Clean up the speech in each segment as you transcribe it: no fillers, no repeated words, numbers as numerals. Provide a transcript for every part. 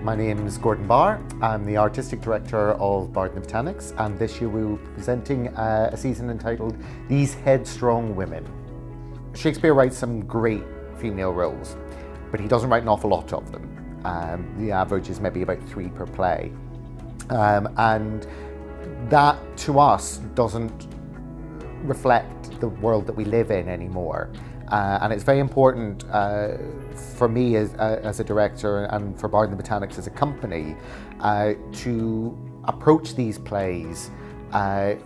My name is Gordon Barr. I'm the Artistic Director of Barr and Botanics, and this year we will be presenting a season entitled These Headstrong Women. Shakespeare writes some great female roles, but he doesn't write an awful lot of them. The average is maybe about 3 per play. And that, to us, doesn't reflect the world that we live in anymore. And it's very important for me as a director and for Barr and Botanics as a company to approach these plays to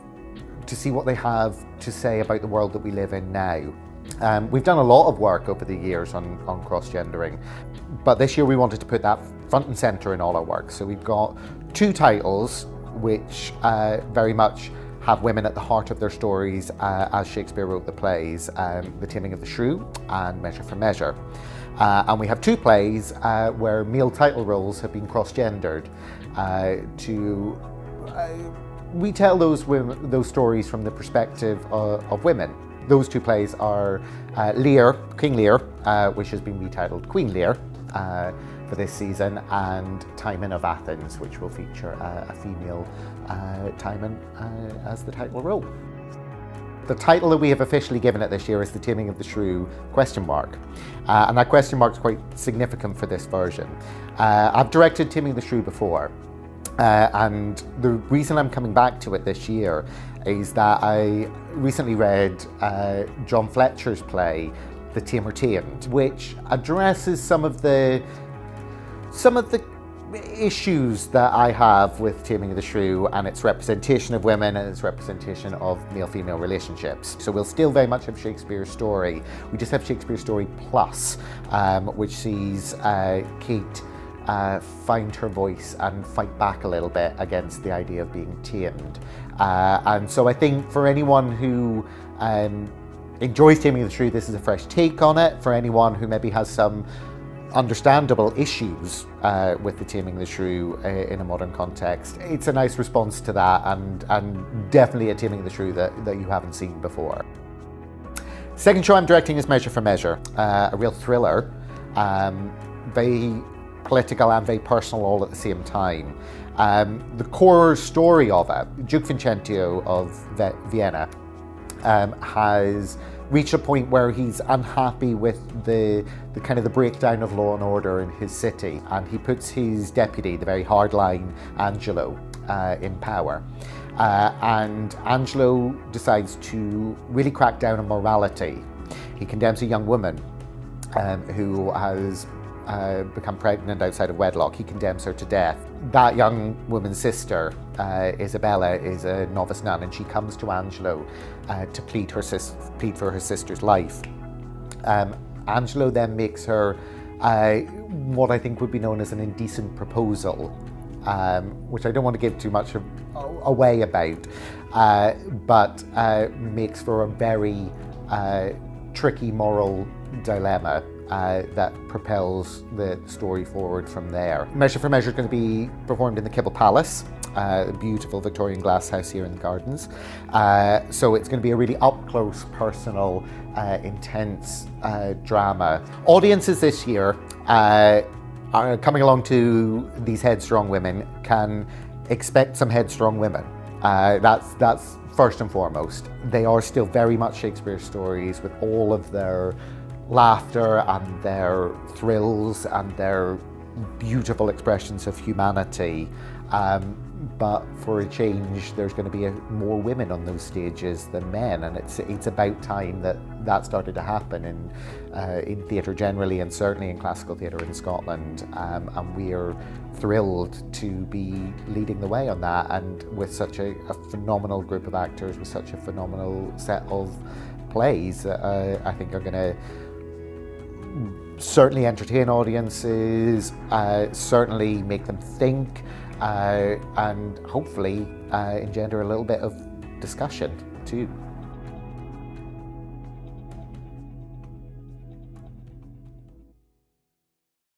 see what they have to say about the world that we live in now. We've done a lot of work over the years on cross-gendering, but this year we wanted to put that front and centre in all our work. So we've got 2 titles which very much have women at the heart of their stories as Shakespeare wrote the plays, The Taming of the Shrew and Measure for Measure. And we have 2 plays where male title roles have been cross-gendered to retell those stories from the perspective of women. Those 2 plays are Lear, King Lear, which has been retitled Queen Lear for this season, and Timon of Athens, which will feature a female Timon as the title role. The title that we have officially given it this year is The Taming of the Shrew, ? And that question mark is quite significant for this version. I've directed Taming of the Shrew before, and the reason I'm coming back to it this year is that I recently read John Fletcher's play, The Tamer Tamed, which addresses some of the issues that I have with Taming of the Shrew and its representation of women and its representation of male-female relationships. So we'll still very much have Shakespeare's story. We just have Shakespeare's story plus, which sees Kate find her voice and fight back a little bit against the idea of being tamed. And so I think for anyone who enjoys Taming of the Shrew, this is a fresh take on it. For anyone who maybe has some understandable issues with the Taming of the Shrew in a modern context, it's a nice response to that, and definitely a Taming of the Shrew that you haven't seen before. Second show I'm directing is Measure for Measure, a real thriller, very political and very personal all at the same time. The core story of it, Duke Vincentio of Vienna has reached a point where he's unhappy with the kind of the breakdown of law and order in his city, and he puts his deputy, the very hardline Angelo, in power. And Angelo decides to really crack down on morality. He condemns a young woman who has become pregnant outside of wedlock. He condemns her to death. That young woman's sister, Isabella, is a novice nun, and she comes to Angelo to plead for her sister's life. Angelo then makes her what I think would be known as an indecent proposal, which I don't want to give too much away about, but makes for a very tricky moral dilemma that propels the story forward from there. Measure for Measure is going to be performed in the Kibble Palace, a beautiful Victorian glass house here in the gardens. So it's going to be a really up-close, personal, intense drama. Audiences this year are coming along to These Headstrong Women can expect some headstrong women. That's first and foremost. They are still very much Shakespeare stories with all of their laughter and their thrills and their beautiful expressions of humanity, but for a change there's going to be more women on those stages than men, and it's about time that started to happen in theatre generally, and certainly in classical theatre in Scotland, and we're thrilled to be leading the way on that, and with such a phenomenal group of actors, with such a phenomenal set of plays that I think are going to certainly entertain audiences, certainly make them think, and hopefully engender a little bit of discussion too.